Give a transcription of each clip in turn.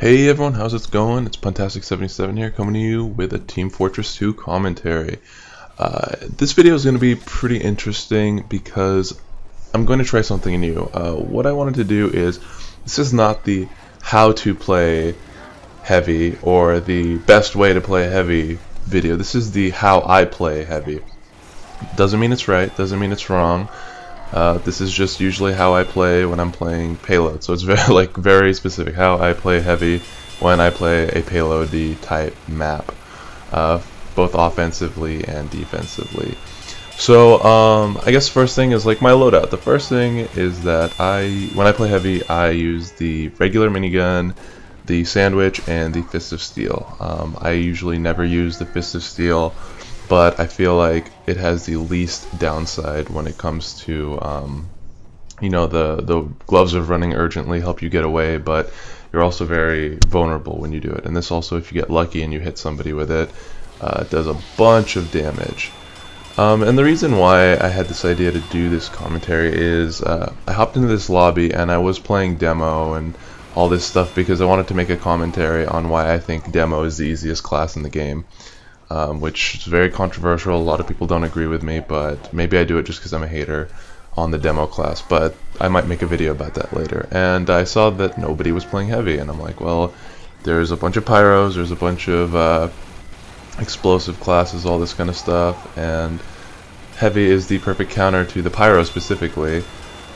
Hey everyone, how's it going? It's Puntastic77 here, coming to you with a Team Fortress 2 commentary. This video is going to be pretty interesting because I'm going to try something new. What I wanted to do is, this is not the how to play heavy or the best way to play heavy video. This is the how I play heavy. Doesn't mean it's right, doesn't mean it's wrong. This is just usually how I play when I'm playing Payload, so it's very specific how I play heavy when I play a payload type map, both offensively and defensively. So I guess first thing is like my loadout. The first thing is that when I play heavy, I use the regular minigun, the sandwich, and the fist of steel. I usually never use the fist of steel, but I feel like it has the least downside when it comes to, you know, the gloves of running urgently help you get away, but you're also very vulnerable when you do it. And this also, if you get lucky and you hit somebody with it, it does a bunch of damage. And the reason why I had this idea to do this commentary is I hopped into this lobby and I was playing demo and all this stuff because I wanted to make a commentary on why I think demo is the easiest class in the game. Which is very controversial. A lot of people don't agree with me, but maybe I do it just because I'm a hater on the demo class, but I might make a video about that later. And I saw that nobody was playing heavy, and I'm like, well, there's a bunch of pyros, there's a bunch of explosive classes, all this kind of stuff, and heavy is the perfect counter to the pyro specifically.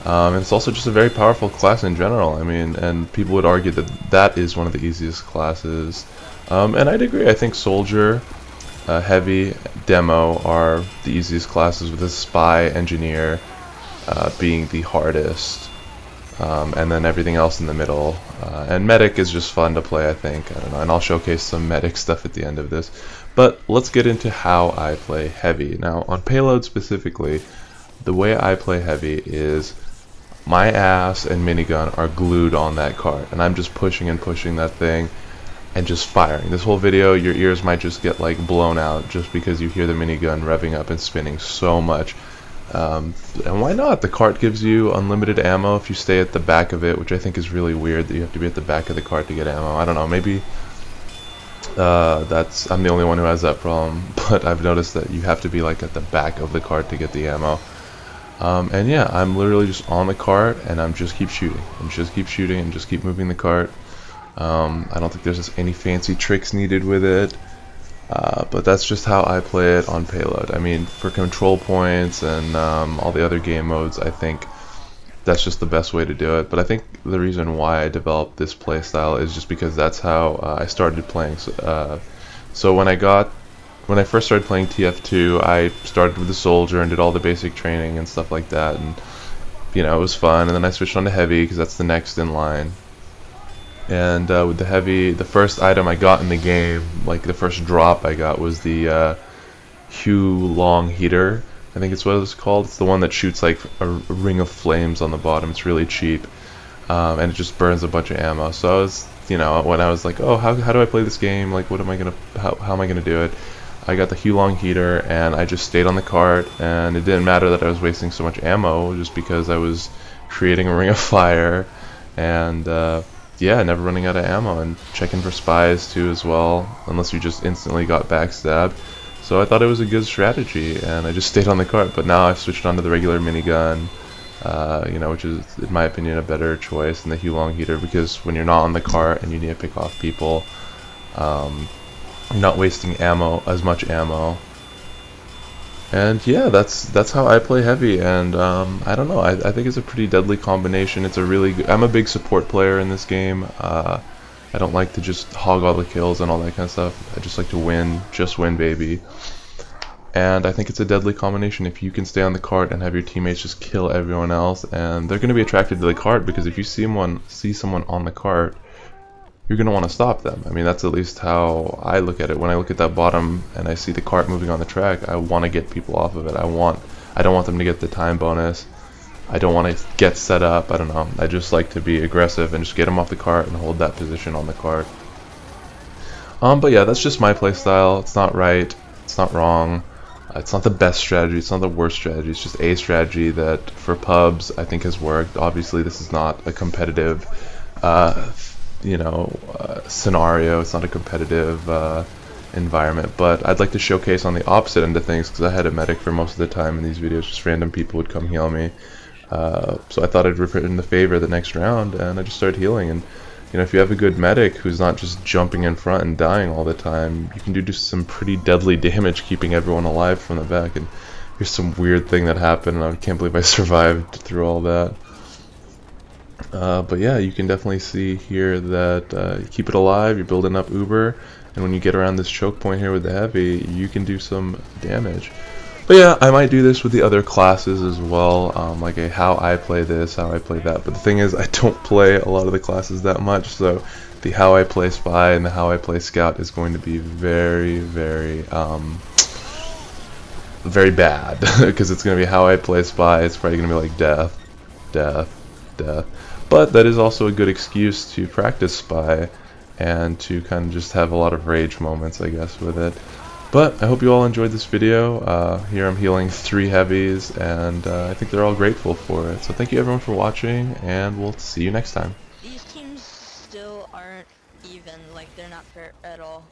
And it's also just a very powerful class in general. I mean, and people would argue that that is one of the easiest classes. And I'd agree. I think soldier, heavy, demo are the easiest classes, with a spy, engineer being the hardest, and then everything else in the middle. And medic is just fun to play, I think. I don't know, and I'll showcase some medic stuff at the end of this. But let's get into how I play heavy. Now, on payload specifically, the way I play heavy is my ass and minigun are glued on that cart, and I'm just pushing and pushing that thing and just firing. This whole video, your ears might just get like blown out just because you hear the minigun revving up and spinning so much. And why not? The cart gives you unlimited ammo if you stay at the back of it, which I think is really weird that you have to be at the back of the cart to get ammo. I don't know, maybe I'm the only one who has that problem, but I've noticed that you have to be like at the back of the cart to get the ammo. And yeah, I'm literally just on the cart and I'm just keep shooting and just keep shooting and just keep moving the cart. I don't think there's any fancy tricks needed with it, but that's just how I play it on payload. I mean, for control points and all the other game modes, I think that's just the best way to do it. But I think the reason why I developed this play style is just because that's how I started playing. So when I first started playing TF2, I started with the soldier and did all the basic training and stuff like that, and you know, it was fun. And then I switched on to heavy because that's the next in line. And with the heavy, the first item I got in the game, like the first drop I got, was the long heater. I think it's what it's called. It's the one that shoots like a ring of flames on the bottom. It's really cheap, and it just burns a bunch of ammo. So I was, you know, when I was like, oh, how do I play this game? Like, what am I gonna, how am I gonna do it? I got the long heater, and I just stayed on the cart, and it didn't matter that I was wasting so much ammo, just because I was creating a ring of fire, and yeah, never running out of ammo, and checking for spies too as well, unless you just instantly got backstabbed. So I thought it was a good strategy, and I just stayed on the cart. But now I've switched on to the regular minigun, you know, which is, in my opinion, a better choice than the long heater, because when you're not on the cart and you need to pick off people, you're not wasting as much ammo. And yeah, that's how I play heavy, and I don't know, I think it's a pretty deadly combination. It's a really good, I'm a big support player in this game. I don't like to just hog all the kills and all that kind of stuff. I just like to win, just win, baby. And I think it's a deadly combination if you can stay on the cart and have your teammates just kill everyone else, and they're going to be attracted to the cart, because if you see someone on the cart, you're going to want to stop them. I mean, that's at least how I look at it. When I look at that bottom and I see the cart moving on the track, I want to get people off of it. I don't want them to get the time bonus. I don't want to get set up. I don't know. I just like to be aggressive and just get them off the cart and hold that position on the cart. But yeah, that's just my play style. It's not right. It's not wrong. It's not the best strategy. It's not the worst strategy. It's just a strategy that for pubs I think has worked. Obviously, this is not a competitive scenario. It's not a competitive environment, but I'd like to showcase on the opposite end of things because I had a medic for most of the time in these videos. Just random people would come heal me, so I thought I'd return the favor the next round, and I just started healing. And if you have a good medic who's not just jumping in front and dying all the time, you can do just some pretty deadly damage keeping everyone alive from the back. And here's some weird thing that happened, and I can't believe I survived through all that. But yeah, you can definitely see here that you keep it alive, you're building up Uber, and when you get around this choke point here with the heavy, you can do some damage. But yeah, I might do this with the other classes as well, like how I play this, how I play that. But the thing is, I don't play a lot of the classes that much, so the how I play Spy and the how I play Scout is going to be very, very, very bad, because it's going to be how I play Spy. It's probably going to be like death, death, death. But that is also a good excuse to practice Spy and to kind of just have a lot of rage moments, I guess, with it. But I hope you all enjoyed this video. Here I'm healing 3 heavies, and I think they're all grateful for it. So thank you everyone for watching, and we'll see you next time. These teams still aren't even, like they're not fair at all.